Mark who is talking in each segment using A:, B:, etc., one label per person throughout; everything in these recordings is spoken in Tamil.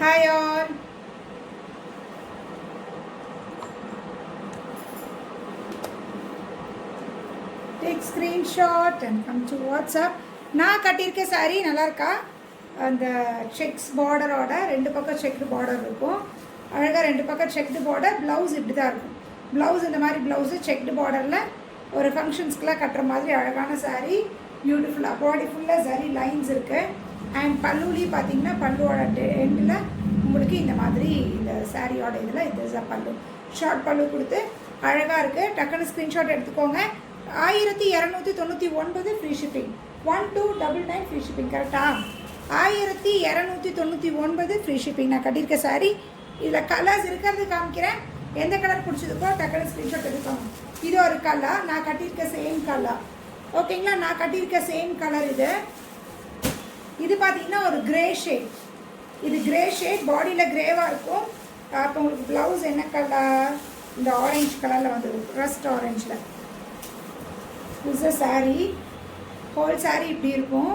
A: Hi all. Take screenshot and come to WhatsApp. நான் கட்டியிருக்க சாரி நல்லா இருக்கா? அந்த செக்ஸ் பார்டரோட ரெண்டு பக்கம் செக்டு பார்டர் இருக்கும். அழகாக ரெண்டு பக்கம் செக்டு பார்டர். ப்ளவுஸ் இப்படி தான் இருக்கும். ப்ளவுஸ் இந்த மாதிரி ப்ளவுஸு செக்டு பார்டரில் ஒரு ஃபங்க்ஷன்ஸ்க்கெலாம் கட்டுற மாதிரி அழகான சாரி. பியூட்டிஃபுல்லாக பாடி ஃபுல்லாக சரி லைன்ஸ் இருக்குது. அண்ட் பல்லுலேயும் பார்த்தீங்கன்னா பல்லுவோட எண்டில் உங்களுக்கு இந்த மாதிரி இந்த சாரியோட இதில் இது பல்லு ஷார்ட் பல்லு கொடுத்து அழகாக இருக்குது. டக்குன்னு ஸ்க்ரீன்ஷாட் எடுத்துக்கோங்க. 1299 ஃப்ரீ ஷிப்பிங். 1299 ஃப்ரீ ஷிப்பிங் கரெக்டா? 1299 ஃப்ரீ ஷிப்பிங். நான் கட்டியிருக்க சாரி இதில் கலர்ஸ் இருக்கிறது காமிக்கிறேன். எந்த கலர் பிடிச்சதுக்கோ டக்குன்னு ஸ்க்ரீன்ஷாட் எடுத்துக்கோங்க. இது ஒரு கலர், நான் கட்டியிருக்க சேம் கலர். ஓகேங்களா? நான் கட்டியிருக்க சேம் கலர் இது. இது பார்த்தீங்கன்னா ஒரு கிரே ஷேட். இது கிரே ஷேட், பாடியில் கிரேவாக இருக்கும். அப்போ உங்களுக்கு ப்ளவுஸ் என்ன கலர்? இந்த ஆரஞ்சு கலரில் வந்துடும், ரஸ்ட் ஆரஞ்சில். இது சாரீ, ஹோல் சாரீ இப்படி இருக்கும்.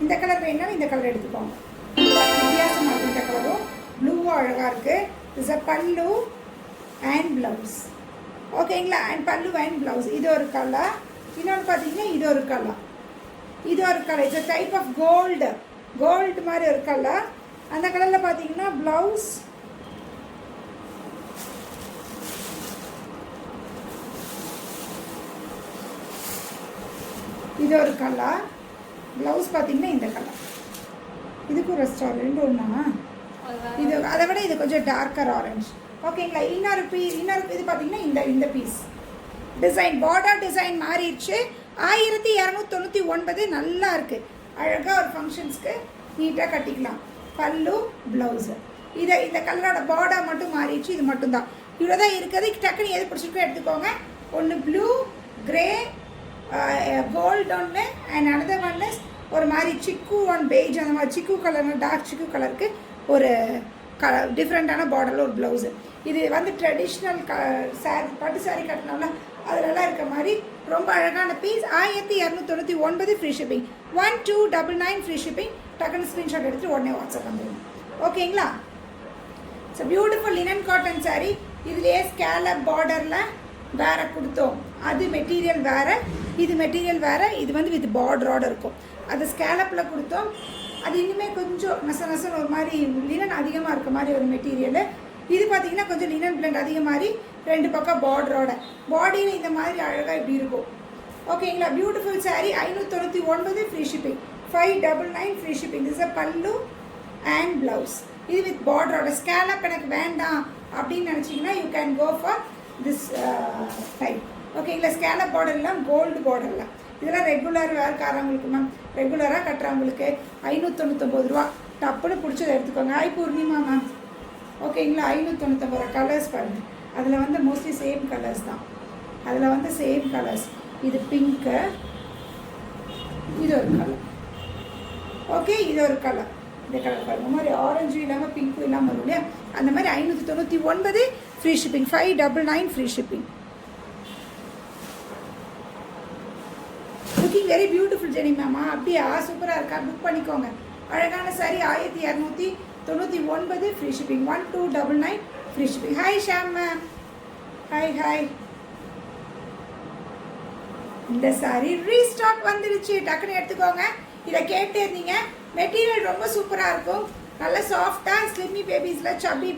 A: இந்த கலர் வேணாலும் இந்த கலர் எடுத்துக்கோங்க. வித்தியாசமாக இருக்கும். இந்த கலரும் ப்ளூவும் அழகாக இருக்குது. இது பல்லு அண்ட் ப்ளவுஸ். ஓகேங்களா? அண்ட் பல்லு அண்ட் ப்ளவுஸ். இது ஒரு கலர். இன்னொன்று பார்த்தீங்கன்னா இது ஒரு கலர். இது ஒரு colour. It's type of gold மாதிரி ஒரு கலர். அந்த கலரில் பார்த்தீங்கன்னா ப்ளவுஸ் இது ஒரு கலர். ப்ளவுஸ் பார்த்தீங்கன்னா இந்த கலர். இதுக்கும் ரெஸ்டாரண்ட் ஒன்றா? இது அதை விட இது கொஞ்சம் டார்க்கர் ஆரஞ்சு. ஓகேங்களா? இன்னொரு இது பார்த்தீங்கன்னா இந்த பீஸ் டிசைன் பார்டர் டிசைன் மாறிடுச்சு. 1299 நல்லா இருக்குது. அழகாக ஒரு ஃபங்க்ஷன்ஸ்க்கு நீட்டாக கட்டிக்கலாம். பல்லு ப்ளவுஸு இந்த கலரோட பார்டர் மட்டும் மாறிடுச்சு. இது மட்டும்தான், இவ்வளோ தான் இருக்குது. டக்குன்னு எது பிடிச்சிருக்கோ எடுத்துக்கோங்க. ஒன்று ப்ளூ, கிரே, கோல்டு ஒன்று, அண்ட் அனதர் ஒன் இஸ் ஒரு மாதிரி சிக்கு ஒன் பெய்ஜ். அந்த மாதிரி சிக்கு கலர், டார்க் சிக்கு கலருக்கு ஒரு டிஃப்ரெண்ட்டான பார்டரில் ஒரு ப்ளவுஸு. இது ட்ரெடிஷ்னல் சாரி, பட்டு சாரி கட்டினோம்ல அதிலெல்லாம் இருக்க மாதிரி ரொம்ப அழகான piece. 1299 free shipping. 1299 free shipping. டக்குன்னு ஸ்க்ரீன்ஷாட் எடுத்துகிட்டு உடனே வாட்ஸ்அப் வந்துடுங்க. ஓகேங்களா? So beautiful linen cotton sari. இதுலேயே ஸ்கேலப் பார்டரில் வேறு கொடுத்தோம். அது மெட்டீரியல் வேறு, இது மெட்டீரியல் வேறு. இது வித் பார்டரோடு இருக்கும். அது ஸ்கேலப்பில் கொடுத்தோம். அது இன்னுமே கொஞ்சம் நசன்னு ஒரு மாதிரி லினன் அதிகமாக இருக்க மாதிரி ஒரு மெட்டீரியலு. இது பார்த்திங்கன்னா கொஞ்சம் லினன் பிளண்ட் அதிகம் மாதிரி ரெண்டு பக்கம் பார்டரோட. பாடியில் இந்த மாதிரி அழகாக இப்படி இருக்கும். ஓகேங்களா? Beautiful sari. 599 free shipping. 599 free shipping. This a pallu and blouse. இது வித் பார்டரோட. ஸ்கேலப் எனக்கு வேண்டாம் அப்படின்னு நினச்சிங்கன்னா you can go for this type. ஓகேங்களா? ஸ்கேலப் பார்டர்லாம் கோல்டு பார்டரில். இதெல்லாம் ரெகுலர் வேர்க்காரங்களுக்கு மேம், ரெகுலராக கட்டுறவங்களுக்கு 599 ரூபா. டப்புன்னு பிடிச்சதை எடுத்துக்கோங்க. Hi Purnima ma'am. ஓகேங்களா? 599 ரூபா. கலர்ஸ் பாருங்கள். அதில் மோஸ்ட்லி சேம் கலர்ஸ் தான். அதில் சேம் கலர்ஸ். இது பிங்க்கு, இது ஒரு கலர். ஓகே, இது ஒரு கலர். இந்த கலர் பாருங்கள். இந்த மாதிரி ஆரஞ்சு இல்லாமல் பிங்க்கும் இல்லாமல் வரும் இல்லையா? அந்த மாதிரி 599 free shipping. 599 free shipping. Looking very beautiful Jenny மேமா. அப்படியா? சூப்பராக இருக்கா? புக் பண்ணிக்கோங்க. அழகான sari. 1299 free shipping. 1299 free shipping. Hi Sham ma'am. Hi. இந்த சாரி ரீஸ்டாக் வந்துடுச்சு. டக்குன்னு எடுத்துக்கோங்க. இதை கேட்டே இருந்தீங்க. மெட்டீரியல் ரொம்ப சூப்பராக இருக்கும். நல்ல சாஃப்டாக ஸ்லிம்மி பேபிஸில் சப்பி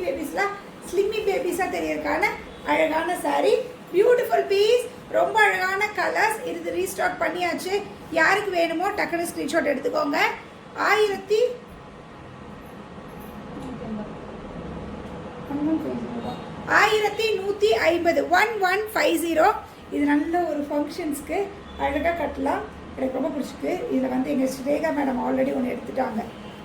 A: பேபிஸில் ஸ்லிம்மி பேபிஸாக தெரியறதுக்கான அழகான சாரி. Beautiful piece. ரொம்ப அழகான கலர்ஸ். இது ரீஸ்டாக் பண்ணியாச்சு. யாருக்கு வேணுமோ டக்குன்னு ஸ்க்ரீன்ஷாட் எடுத்துக்கோங்க. 1150. இது நல்ல ஒரு ஃபங்க்ஷன்ஸ்க்கு அழகாக கட்டலாம். எனக்கு ரொம்ப பிடிச்சிருக்கு. இதில் எங்கள் ஸ்ரேகா மேடம் ஆல்ரெடி ஒன்று எடுத்துட்டாங்க.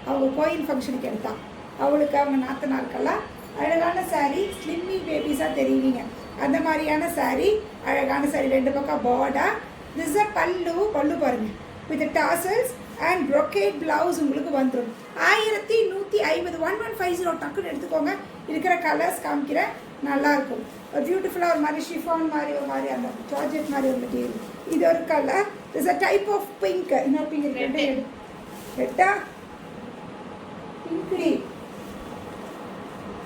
A: அவங்க கோயில் ஃபங்க்ஷனுக்கு எடுத்தான். அவளுக்கு அவங்க நாத்தனாருக்கெல்லாம் அழகான சாரீ. ஸ்லிம்மி பேபிஸாக தெரியுவீங்க அந்த மாதிரியான சாரீ. அழகான சாரீ. ரெண்டு பக்கம் பார்டர். திஸ் அ பல்லு பாருங்கள் with tassels and brocade blouse உங்களுக்கு வந்துடும். 1150. 1150. டக்குன்னு எடுத்துக்கோங்க. இருக்கிற கலர்ஸ் காமிக்கிறேன். நல்லாயிருக்கும். ஒரு பியூட்டிஃபுல்லாக ஒரு மாதிரி ஷிஃபான் மாதிரி ஒரு மாதிரி அந்த ஜார்ஜெட் மாதிரி ஒரு மெட்டீரியல். இது ஒரு colour. This a type of pink. இன்னொரு பிங்க் ரெட்டா பிங்க்டி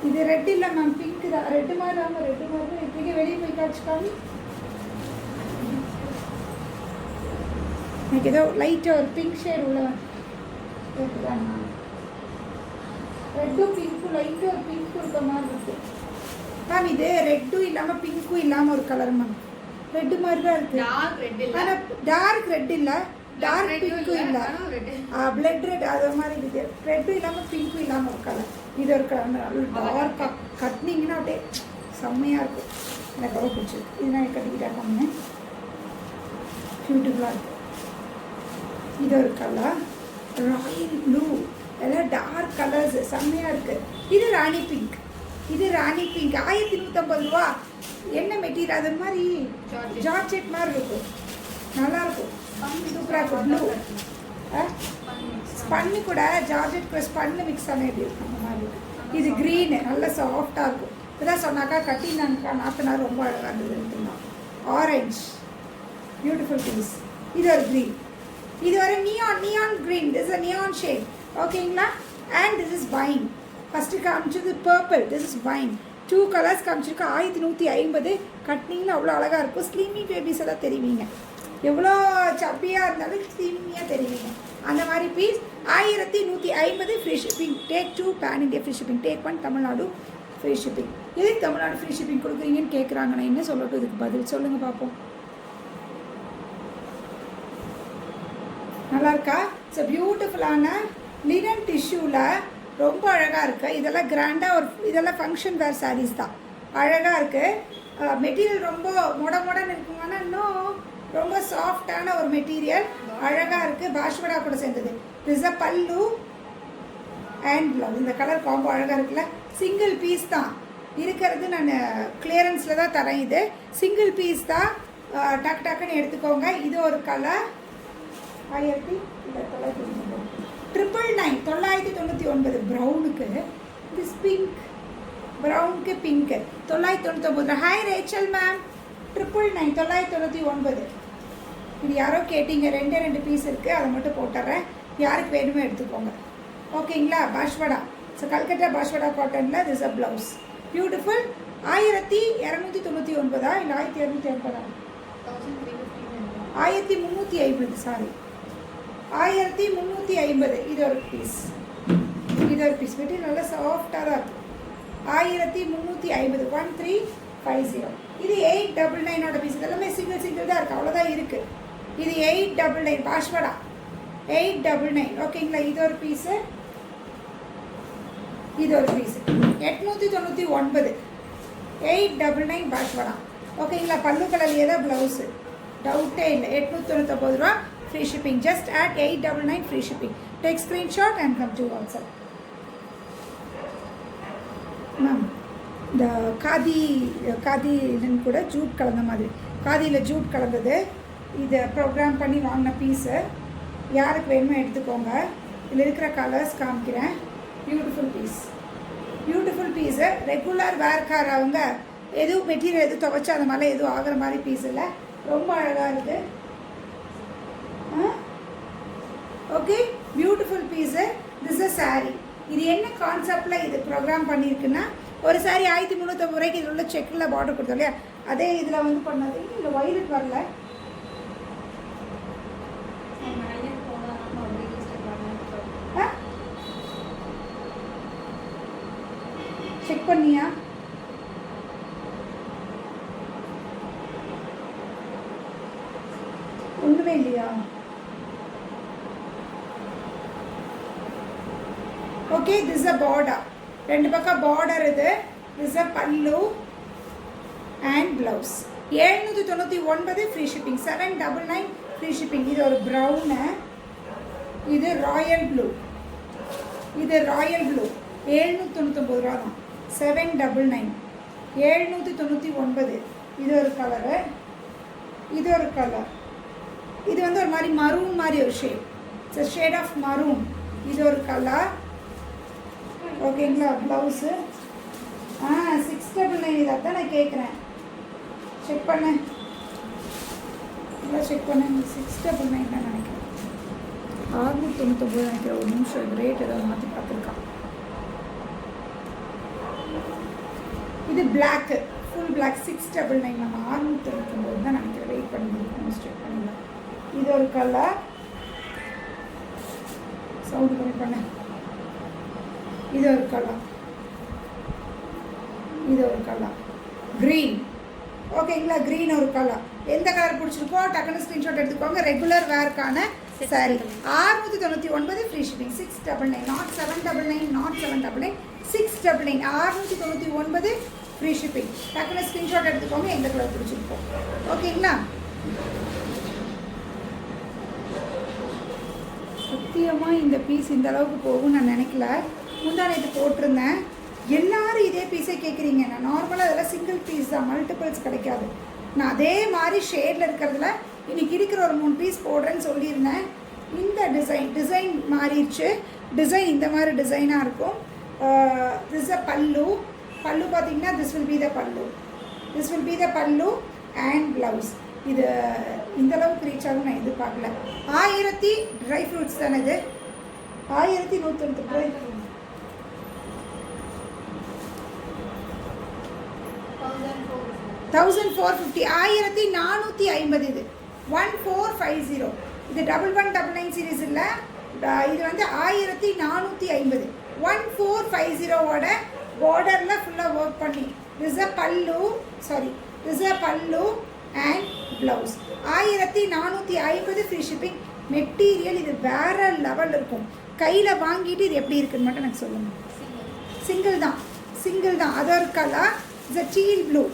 A: இது ரெட் இல்லை மேம், பிங்க் தான். ரெட்டு மாதிரி தான், ரெட்டு மாதிரி தான். இப்படிக்கே வெளியே போய் காய்ச்சிக்காமி. எனக்கு ஏதோ லைட்டாக ஒரு பிங்க் ஷேட் உள்ள இருக்குதாண்ணா. ரெட்டும் பிங்க்கும் லைட்டாக ஒரு பிங்க் இருக்க மாதிரி இருக்கு மேம். இது ரெட்டும் இல்லாமல் பிங்க்கும் இல்லாமல் ஒரு கலர் மேம். ரெட்டு மாதிரி தான் இருக்கு. ஆனால் டார்க் ரெட் இல்லை, டார்க் பிங்க்கும் இல்லை, பிளட் ரெட் அது மாதிரி இருக்குது. ரெட்டும் இல்லாமல் பிங்க்கும் இல்லாமல் ஒரு கலர். இது ஒரு கலர் டார்க்காக கட்டினீங்கன்னா அப்படியே செம்மையாக இருக்கும். எனக்கு ரொம்ப பிடிச்சிருக்கு. இது நான் கட்டிக்கிட்டேன் கம்மி பியூட்டிஃபுல்லாக இருக்குது. இது ஒரு கலர் ராயல் ப்ளூ, எல்லாம் டார்க் கலர்ஸ் செம்மையாக இருக்குது. இது ராணி பிங்க். இது ராணி பிங்க் 1150 ரூபா. என்ன மெட்டீரியல் அது மாதிரி ஜார்ஜெட் மாதிரி இருக்கும், நல்லாயிருக்கும், சூப்பராக இருக்கும். ப்ளூ ஸ்பன்னு கூட ஜார்ஜெட் கூட ஸ்பன்னு மிக்ஸ் ஆன எப்படி இருக்கும் அந்த மாதிரி இருக்கும். இது க்ரீனு நல்ல சாஃப்டாக இருக்கும். இப்போதான் சொன்னாக்கா கட்டினாக்கா நாத்தனார் ரொம்ப அழகாக இருந்ததுன்னு. Orange beautiful piece. இது ஒரு க்ரீன். இது ஒரு neon green. This is neon shade. ஓகேங்களா? And this is wine. First காமிச்சது purple. This is wine. 2 colours காமிச்சிருக்கு. 1150. கட்டினீங்கன்னா அவ்வளோ அழகாக இருக்கும். ஸ்லிம்மி பேபிஸ் எல்லாம் தெரிவிங்க. எவ்வளோ சப்பியாக இருந்தாலும் ஸ்லிம்மியாக தெரிவிங்க. அந்த மாதிரி piece 1150 free shipping. Take 2 pan India free shipping. Take 1 Tamil Nadu free shipping. எதுக்கு தமிழ்நாடு ஃப்ரீ ஷிப்பிங் கொடுக்குறீங்கன்னு கேட்குறாங்க. நான் என்ன சொல்லட்டும் இதுக்கு பதில் சொல்லுங்கள் பார்ப்போம். நல்லா இருக்கா? இட்ஸ் பியூட்டிஃபுல்லான லினன் டிஷ்யூவில் ரொம்ப அழகாக இருக்குது. இதெல்லாம் கிராண்டாக ஒரு இதெல்லாம் ஃபங்க்ஷன் வேர் சாரீஸ் தான். அழகாக இருக்குது. மெட்டீரியல் ரொம்ப மொடன்னு இருக்குங்கன்னா இன்னும் ரொம்ப சாஃப்டான ஒரு மெட்டீரியல். அழகாக இருக்குது. பாஷ்வடா கூட சேர்ந்தது. This a pallu and blouse. இந்த கலர் காம்போ அழகாக இருக்குல்ல. சிங்கிள் பீஸ் தான் இருக்கிறது. நான் கிளியரன்ஸில் தான் தரேன். இது சிங்கிள் பீஸ் தான். டக்குன்னு எடுத்துக்கோங்க. இது ஒரு கலர் 999 ப்ரௌனுக்கு. திஸ் பிங்க் ப்ரௌனுக்கு பிங்க்கு 999. Hi Rachel ma'am. 999. இது யாரோ கேட்டீங்க. 2 பீஸ் இருக்குது. அதை மட்டும் போட்டுறேன். யாருக்கு வேணுமோ எடுத்துக்கோங்க. ஓகேங்களா? பாஷ்வடா. ஸோ கல்கட்டா பாஷ்வடா காட்டனில் திஸ் அ ப்ளவுஸ். பியூட்டிஃபுல். 1299 இல்லை 1250? 1350. சாரி, 1350. இது ஒரு பீஸ். மெட்டீரியல் நல்லா சாஃப்டாக தான் இருக்கும். 1350. 1350. இது 899 பீஸ். இதெல்லாமே சிங்கிள் தான் இருக்குது. அவ்வளோதான் இருக்குது. இது 899 பாஷ்வடா. 899. ஓகேங்களா? இது ஒரு பீஸு. 899. 899 பாஷ்வடா. ஓகேங்களா? பல்லு கலர்லேயே தான் ப்ளவுஸு. டவுட்டே இல்லை. 899 ரூபா free shipping. Just at 899 free shipping. Take screenshot and come to WhatsApp. Ma'am இந்த காதின்னு கூட ஜூட் கலந்த மாதிரி, காதியில் ஜூட் கலந்தது. இதை ப்ரோக்ராம் பண்ணி வாங்கின பீஸு. யாருக்கு வேணுமோ எடுத்துக்கோங்க. இதில் இருக்கிற கலர்ஸ் காமிக்கிறேன். Beautiful piece. ரெகுலர் வேர்க்காரவங்க எதுவும் மெட்டீரியல் எதுவும் துவைச்சா அந்த மாதிரிலாம் எதுவும் ஆகிற மாதிரி பீஸ் இல்லை. ரொம்ப அழகாக இருக்குது. Okay, beautiful piece. This a sari. இது என்ன கான்செப்டில் இது ப்ரோக்ராம் பண்ணியிருக்குன்னா, ஒரு சாரீ 1350 ரூபாய்க்கு இதில் உள்ள செக்கில் பார்டர் கொடுத்தோம் இல்லையா, அதே இதில் வந்து பண்ணது. இதில் வயலட் வரல. செக் பண்ணியா? ஒன்றுமே இல்லையா? Okay, this a border. 2 பக்கம் பார்டர். இது this a pallu and blouse. 799 free shipping. 799 free shipping. இது ஒரு ப்ரௌனு. இது ராயல் ப்ளூ. 799 ரூபா தான். 799. 799. இது ஒரு கலரு. இது ஒரு கலர். இது வந்து ஒரு மாதிரி மரூன் மாதிரி ஒரு shade. It's shade of maroon. இது ஒரு கலர். ஓகேங்களா? ப்ளவுஸு 699. இதை தான் நான் கேட்குறேன். செக் பண்ணேன். 699 தான் நினைக்கிறேன். 699 நினைக்கிறேன். ஒரு நிமிஷம். இது ரேட் ஏதாவது மாற்றி பார்த்துருக்கான். இது பிளாக்கு, ஃபுல் பிளாக் 699. நம்ம 699 தான் நினைக்கிறேன். வெயிட் பண்ணியிருக்கோம், ஸ்டெப் பண்ணிடலாம். இது ஒரு கலர், சவுண்டு கம்மி பண்ண. இது ஒரு கலர், இது ஒரு கலர் க்ரீன். ஓகேங்களா, க்ரீன் ஒரு கலர். எந்த கலர் பிடிச்சிருக்கோ டக்குன்னு ஸ்க்ரீன்ஷாட் எடுத்துக்கோங்க. ரெகுலர் வேர்க்கான sari 699 free shipping. 699, not 799, not 799, 699, 699 free shipping. டக்குன்னு ஸ்க்ரீன்ஷாட் எடுத்துக்கோங்க எந்த கலர் பிடிச்சிருக்கோம். ஓகேங்களா, சத்தியமாக இந்த பீஸ் இந்த அளவுக்கு போகும் நான் நினைக்கல. முந்தா நேற்று போட்டிருந்தேன், எல்லாரும் இதே பீஸே கேட்குறீங்க. நான் நார்மலாக அதெல்லாம் சிங்கிள் பீஸ் தான், மல்டிபிள்ஸ் கிடைக்காது. நான் அதே மாதிரி ஷேடில் இருக்கிறதுல இன்றைக்கி இருக்கிற ஒரு 3 பீஸ் போடுறேன்னு சொல்லியிருந்தேன். இந்த டிசைன் மாறிடுச்சு. டிசைன் இந்த மாதிரி டிசைனாக இருக்கும். திஸ் அ பல்லு பார்த்தீங்கன்னா திஸ் வில் பி த பல்லு அண்ட் ப்ளவுஸ். இது இந்தளவுக்கு ரீச் ஆகும் நான் எதிர்பார்க்கல. 1000 ட்ரை ஃப்ரூட்ஸ் தானே இது, 1190 ட்ரை ஃப்ரூட்ஸ், 1450, 1450. இது 1450. இது 1199 சீரீஸ் இல்லை, இது வந்து 1450. 1450ஓட பார்டரில் ஃபுல்லாக ஒர்க் பண்ணி this a pallu and blouse. 1450 free shipping. Material இது வேறு லெவல் இருக்கும். கையில் வாங்கிட்டு இது எப்படி இருக்குன்னு மட்டும் எனக்கு சொல்லுங்கள். சிங்கிள் தான். Other colour is a deal blue.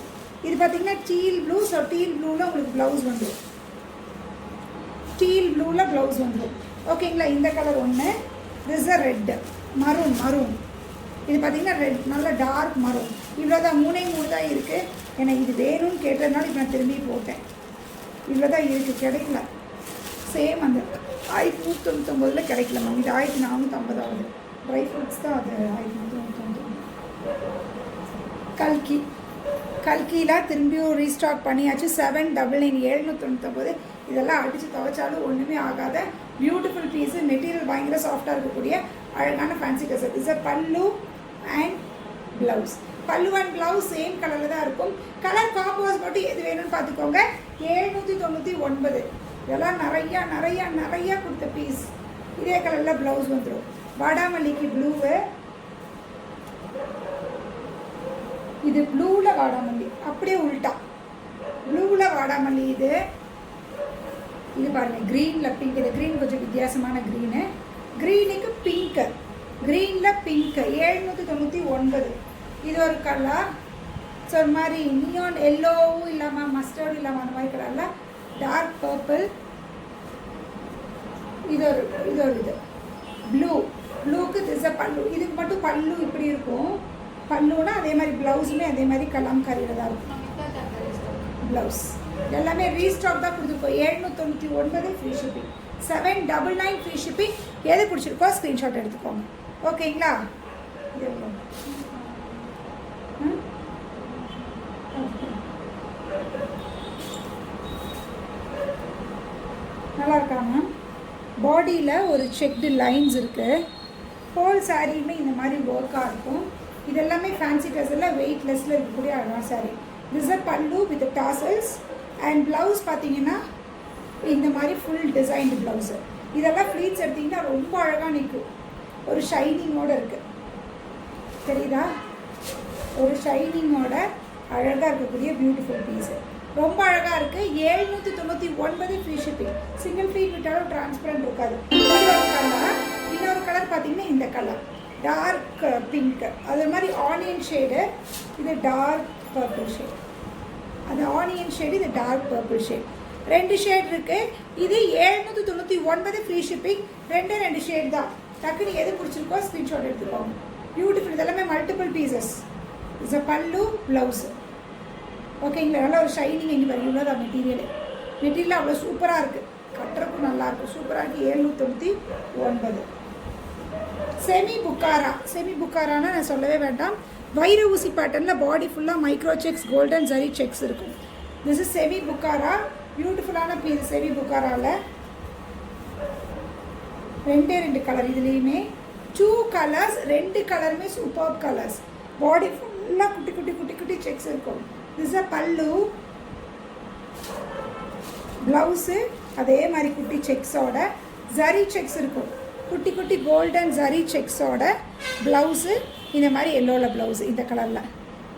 A: இது பார்த்தீங்கன்னா டீல் ப்ளூ. ஸோ டீல் ப்ளூவில் உங்களுக்கு ப்ளவுஸ் வந்துடும். ஓகேங்களா, இந்த கலர் ஒன்று. This a red, maroon. இது பார்த்தீங்கன்னா ரெட், நல்ல டார்க் மரூன். இவ்வளோ தான், 3 தான் இருக்குது. ஏன்னா இது வேணும்னு கேட்டதுனால இப்போ நான் திரும்பி போட்டேன். இவ்வளோ தான் இருக்குது, கிடைக்கல. சேம் அந்த 1199 கிடைக்கல மேம். இது 1450 ஆகுது. ட்ரை ஃப்ரூட்ஸ் தான் அது 1499. கல்கியில் திரும்பியும் ரீஸ்டாக் பண்ணியாச்சு. 799, 799. இதெல்லாம் அடித்து துவைச்சாலும் ஒன்றுமே ஆகாத பியூட்டிஃபுல் பீஸு. மெட்டீரியல் பயங்கர சாஃப்டாக இருக்கக்கூடிய அழகான fancy dress. Is a pallu and blouse. பல்லு அண்ட் ப்ளவுஸ் சேம் கலரில் தான் இருக்கும். கலர் காம்போஸ் மட்டும் எது வேணும்னு பார்த்துக்கோங்க. 799. இதெல்லாம் நிறையா கொடுத்த பீஸ். இதே கலரில் ப்ளவுஸ் வந்துடும். வாடாமல்லிக்கு ப்ளூவு, இது ப்ளூவில் வாடாமல்லி, அப்படியே உள்டா ப்ளூவில் வாடாமல்லி. இது பாருங்கள், க்ரீனில் பிங்க். இது க்ரீன் கொஞ்சம் வித்தியாசமான க்ரீனு. க்ரீனுக்கு பிங்க்கு, க்ரீனில் பிங்க்கு. 799. இது ஒரு கலர். ஸோ ஒரு மாதிரி நியான் எல்லோவும் இல்லாமல் மஸ்டர்டும் இல்லாமல் அந்த மாதிரி கலரில் டார்க் பர்பிள். இது ப்ளூக்கு திஸ் அ பல்லு. இதுக்கு மட்டும் பல்லு இப்படி இருக்கும். பல்லுனா அதே மாதிரி ப்ளவுஸுமே அதே மாதிரி கலாம்காரியில் தான் இருக்கும். ப்ளவுஸ் எல்லாமே ரீஸ்டாக் தான் கொடுத்துருக்கோம். 799 ஃப்ரீ ஷிப்பிங். 799 free shipping. எது பிடிச்சிருக்கோ ஸ்க்ரீன்ஷாட் எடுத்துக்கோங்க. ஓகேங்களா, நல்லா இருக்காங்க. பாடியில் ஒரு செக்டு லைன்ஸ் இருக்குது. ஹோல் சாரியுமே இந்த மாதிரி ஒர்க்காக இருக்கும். இதெல்லாமே ஃபேன்சி ட்ரெஸ் எல்லாம் வெயிட்லெஸ்ஸில் இருக்கக்கூடிய அழகான சாரீ. திஸ் அ பல்லு வித் டாசல்ஸ் அண்ட் ப்ளவுஸ் பார்த்தீங்கன்னா இந்த மாதிரி ஃபுல் டிசைன்டு ப்ளவுஸு. இதெல்லாம் ஃப்ளீட்ஸ் எடுத்திங்கன்னா ரொம்ப அழகாக நிற்கும். ஒரு ஷைனிங்கோடு இருக்குது, தெரியுதா? ஒரு ஷைனிங்கோட அழகாக இருக்கக்கூடிய பியூட்டிஃபுல் பீஸு. ரொம்ப அழகாக இருக்குது. 799 ஃப்ரீ ஷிப்பிங். சிங்கிள் ஃபீட் விட்டாலும் டிரான்ஸ்பரண்ட் இருக்காது. இன்னொரு கலர் பார்த்தீங்கன்னா இந்த கலர் டார்க் பிங்க். அது மாதிரி ஆனியன் ஷேடு. இது டார்க் பர்பிள் ஷேட். அது ஆனியன் ஷேடு, இது டார்க் பர்பிள் ஷேட். 2 ஷேட் இருக்குது. இது 799 ஃப்ரீ ஷிப்பிங். 2 ஷேட் தான். டக்குனு எது பிடிச்சிருக்கோ ஸ்க்ரீன்ஷாட் எடுத்துக்கோங்க. பியூட்டிஃபுல். இதெல்லாமே மல்டிபிள் பீசஸ். இட்ஸ் அ பல்லு ப்ளவுஸு. ஓகேங்களா, நல்லா ஒரு ஷைனிங். எங்கே பாருங்க, இவ்வளோ தான் மெட்டீரியல் அவ்வளோ சூப்பராக இருக்குது. கட்டுறக்கும் நல்லாயிருக்கும், சூப்பராக இருக்குது. 799. செமி புக்காரானா நான் சொல்லவே வேண்டாம். வைர ஊசி பேட்டர்னில் பாடி ஃபுல்லாக micro checks, golden zari checks இருக்கும். This is semi Bukhara. பியூட்டிஃபுல்லான பீஸ். Semi புக்காராவில் 2 colour. இதுலேயுமே 2 கலர்ஸ். 2 கலருமே சூப்பர் கலர்ஸ். பாடி ஃபுல்லாக நல்லா குட்டி குட்டி குட்டி குட்டி செக்ஸ் இருக்கும். திஸ் அ பல்லு. ப்ளவுஸு அதே மாதிரி குட்டி செக்ஸோட ஜரி செக்ஸ் இருக்கும். குட்டி குட்டி கோல்டன் ஜரி செக்ஸோட ப்ளவுஸு இந்த மாதிரி எல்லோவில் ப்ளவுஸு இந்த கலரில்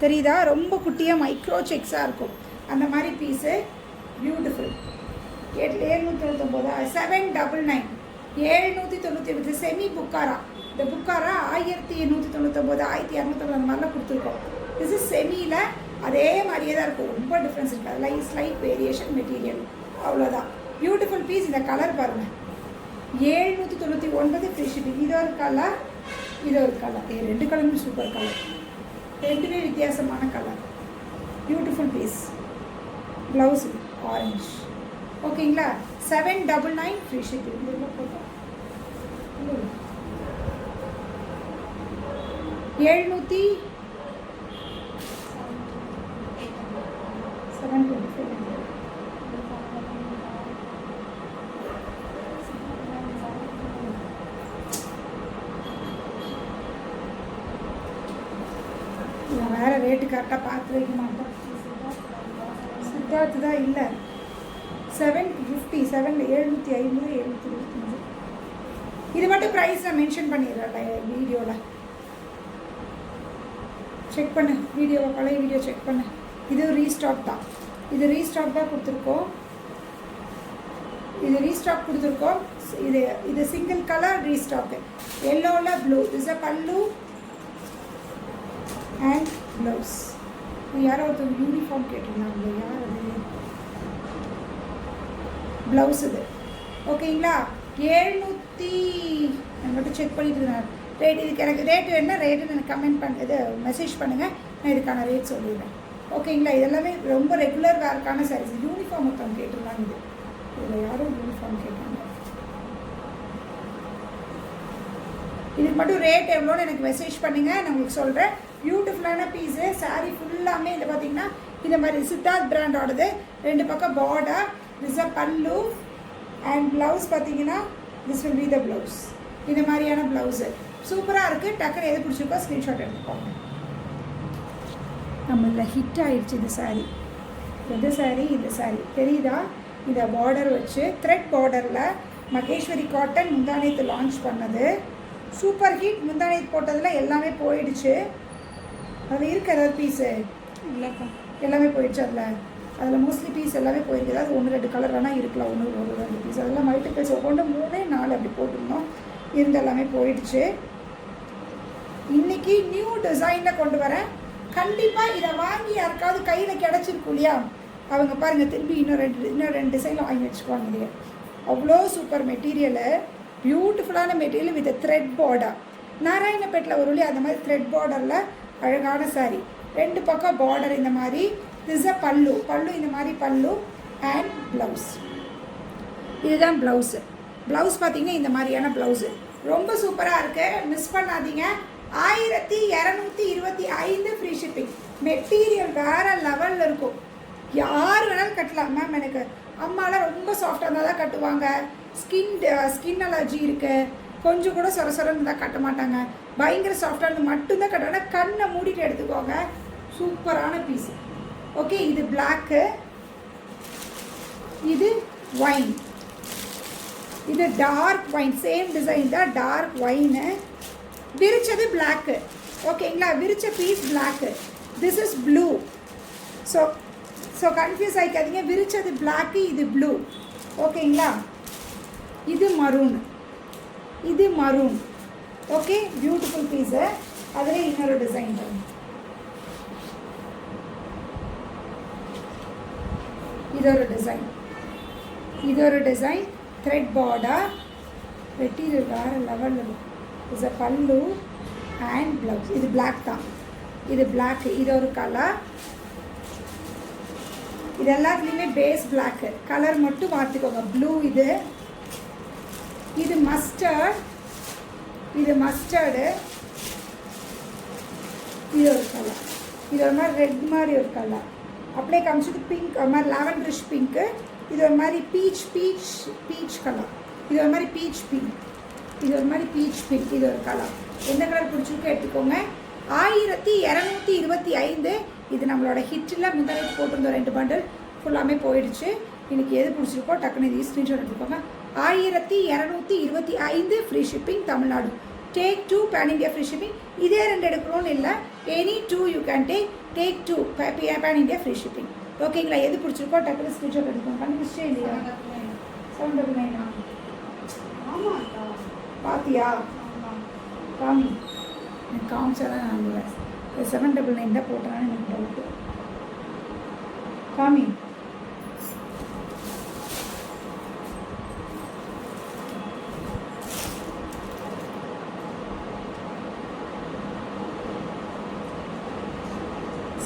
A: தெரியுதா? ரொம்ப குட்டியாக மைக்ரோ செக்ஸாக இருக்கும். அந்த மாதிரி பீஸு பியூட்டிஃபுல். 799 799 799 செமி புக்காரா. இந்த புக்காரா 1899 1200 அந்த மாதிரிலாம் கொடுத்துருக்கோம். திஸ் இஸ் செமியில் அதே மாதிரியே தான் இருக்கும். ரொம்ப டிஃப்ரென்ஸ் இருக்குது. அதில் ஸ்லைட் வேரியேஷன் மெட்டீரியல் அவ்வளோதான். Beautiful piece. இந்த கலர் பாருங்கள் 799 ஃப்ரீ ஷிப்பிங். இது ஒரு கலர், இது ஒரு கலர். ரெண்டு கலருமே சூப்பர் கலர், ரெண்டுமே வித்தியாசமான colour. Beautiful piece. Blouse orange. ஓகேங்களா? 799 ஃப்ரீ ஷிப்பிங். போட்டோம் 700 வேறு ரேட்டு கரெக்டாக பார்த்து வைக்க மாட்டோம். சித்தார்த்து தான் இல்லை. 750 750 725. இது மட்டும் ப்ரைஸ் நான் மென்ஷன் பண்ணிடுறேன் வீடியோவில். செக் பண்ணு வீடியோவை, பழைய வீடியோ செக் பண்ணு. இது ரீஸ்டாக் தான். இது ரீஸ்டாக் தான் கொடுத்துருக்கோம். இது ரீஸ்டாக் கொடுத்துருக்கோம். இது சிங்கிள் கலர் ரீஸ்டாக்கு. எல்லோவில் blue. Is a pallu and blouse. யாரோ ஒருத்தர் யூனிஃபார்ம் கேட்டிருந்தாங்க. யார் அது? ப்ளவுஸ் இது. ஓகேங்களா? 700 நான் மட்டும் செக் பண்ணிட்டு இருந்தேன் ரேட். இதுக்கு எனக்கு ரேட்டு என்ன ரேட்டுன்னு எனக்கு கமெண்ட் இது மெசேஜ் பண்ணுங்கள். நான் இதுக்கான ரேட் சொல்லிடுறேன். ஓகேங்களா? இதெல்லாமே ரொம்ப ரெகுலர் வேர்க்கான சாரீஸ். யூனிஃபார்ம் ஒருத்தவங்க கேட்டிருந்தாங்க. இதில் யாரும் யூனிஃபார்ம் கேட்டாங்க. இதுக்கு மட்டும் ரேட் எவ்வளோன்னு எனக்கு மெசேஜ் பண்ணுங்கள், நான் உங்களுக்கு சொல்கிறேன். பியூட்டிஃபுல்லான பீஸு. சாரீ ஃபுல்லாமே இதில் பார்த்தீங்கன்னா இந்த மாதிரி சித்தார்த் பிராண்டோடது. ரெண்டு பக்கம் border. This a pallu and blouse பார்த்தீங்கன்னா this will be the blouse. இந்த மாதிரியான ப்ளவுஸு சூப்பராக இருக்குது. டக்குன்னு எது பிடிச்சிருக்கோ ஸ்க்ரீன்ஷாட் எடுத்துக்கோங்க. நம்மள ஹிட் ஆகிடுச்சு இந்த சாரீ. எந்த சாரீ? இந்த சாரீ தெரியுதா? இந்த பார்டர் வச்சு த்ரெட் பார்டரில் மகேஸ்வரி காட்டன் முந்தானேத்து லான்ச் பண்ணது. Super hit. முந்தானேத்து போட்டதில் எல்லாமே போயிடுச்சு. அதில் இருக்க ஏதாவது பீஸு இல்லைக்கா? எல்லாமே போயிடுச்சு. அதில் மோஸ்ட்லி பீஸ் எல்லாமே போயிருக்கு. ஏதாவது 1-2 கலர் வேணால் இருக்கலாம். 1-2 பீஸ். அதெல்லாம் மல்டிபிள்ஸ் ஒவ்வொன்று 3-4 அப்படி போட்டிருந்தோம். இருந்து எல்லாமே போயிடுச்சு. இன்றைக்கி நியூ டிசைனில் கொண்டு வரேன். கண்டிப்பாக இதை வாங்கி யாருக்காவது கையில் கிடச்சிருக்கும் இல்லையா? அவங்க பாருங்கள் திரும்பி இன்னும் ரெண்டு டிசைனில் வாங்கி வச்சுக்குவாங்க இல்லையா? அவ்வளோ சூப்பர் மெட்டீரியலு. பியூட்டிஃபுல்லான மெட்டீரியல் வித் த்ரெட் பார்டர். நாராயணப்பேட்டில் ஒரு வழி அந்த மாதிரி த்ரெட் பார்டரில் அழகான சாரீ. ரெண்டு பக்கம் பார்டர் இந்த மாதிரி. திஸ் அ பல்லு. பல்லு இந்த மாதிரி பல்லு அண்ட் ப்ளவுஸ். இதுதான் ப்ளவுஸு. ப்ளவுஸ் பார்த்தீங்கன்னா இந்த மாதிரியான ப்ளவுஸு ரொம்ப சூப்பராக இருக்குது. மிஸ் பண்ணாதீங்க. 1225 ஃப்ரீ ஷிப்பிங். மெட்டீரியல் வேறு லெவலில் இருக்கும். யார் வேணாலும் கட்டலாம். மேம் எனக்கு அம்மாலாம் ரொம்ப சாஃப்டாக இருந்தால் தான் கட்டுவாங்க. ஸ்கின் அலர்ஜி இருக்குது, கொஞ்சம் கூட சொரசொரன்னு இருந்தால் கட்ட மாட்டாங்க. பயங்கர சாஃப்டாக இருந்து மட்டும்தான் கட்டுவாங்க. கண்ணை மூடிட்டு எடுத்துக்கோங்க. சூப்பரான பீஸு. ஓகே, இது பிளாக்கு, இது ஒயின், இது டார்க் ஒயின். சேம் டிசைன் தான், டார்க் ஒயின்னு. விரிச்சது பிளாக்கு. ஓகேங்களா? விரிச்ச piece black. This is blue. So confuse ஆகிக்காதீங்க. விரிச்சது பிளாக்கு, இது ப்ளூ. ஓகேங்களா? இது மரூன், இது மரூன். Okay, beautiful piece. அதில் இன்னொரு டிசைன் வரும். இது ஒரு டிசைன், இது ஒரு டிசைன். Thread border. மெட்டீரியல் வேறு லெவலில் இருக்கும். Is a pallu and blouse. இது பிளாக் தான், இது பிளாக். இது ஒரு கலர். இது எல்லாத்துலேயுமே பேஸ் பிளாக்கு. கலர் மட்டும் பார்த்துக்கோங்க. ப்ளூ. இது மஸ்டர்ட், இது மஸ்டர்டு. இது ஒரு கலர். இது ஒரு மாதிரி ரெட் மாதிரி ஒரு கலர். அப்படியே காமிச்சது பிங்க், ஒரு மாதிரி லாவெண்டரிஷ் பிங்க்கு. இது ஒரு மாதிரி பீச் கலர். இது ஒரு மாதிரி பீச் பிங்க். இது ஒரு மாதிரி பீச் பிங்க். இது ஒரு கலர். எந்த கலர் பிடிச்சிருக்கோ எடுத்துக்கோங்க. 1225. இது நம்மளோட ஹிட்டில் முந்தானத்து போட்டிருந்தோம் 2 பண்டில் ஃபுல்லாமே போயிடுச்சு. இன்றைக்கி எது பிடிச்சிருக்கோ டக்குன்னு இது ஸ்க்ரீன்ஷாட் எடுத்துக்கோங்க. 1225 free shipping Tamil Nadu. Take 2 pan India free shipping. இதே 2 எடுக்கணும்னு இல்லை, any 2 you can take 2 pan India free shipping. ஓகேங்களா? எது பிடிச்சிருக்கோ டக்குன்னு ஸ்க்ரீன்ஷாட் எடுத்துக்கோங்க. கண்டுபிடிச்சே இல்லையா? 799. பாத்தியா காமி? எனக்கு காமிச்சா தான் நான் நம்புவேன். 799 தான் போட்டேன்னு எனக்கு டவுட்டு. காமி.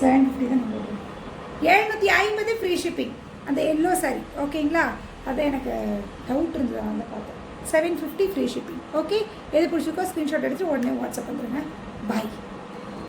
A: $750 தான் நம்ம 750 ஃப்ரீ ஷிப்பிங். அந்த எல்லோ சாரி ஓகேங்களா? அது எனக்கு டவுட் இருந்தது, அந்த பார்த்தேன். 750 ஃப்ரீ ஷிப்பிங். ஓகே, எது பிடிச்சிருக்கோ ஸ்க்ரீன்ஷாட் எடுத்து உடனே வாட்ஸ்அப் பண்ணுறேங்க. பாய்.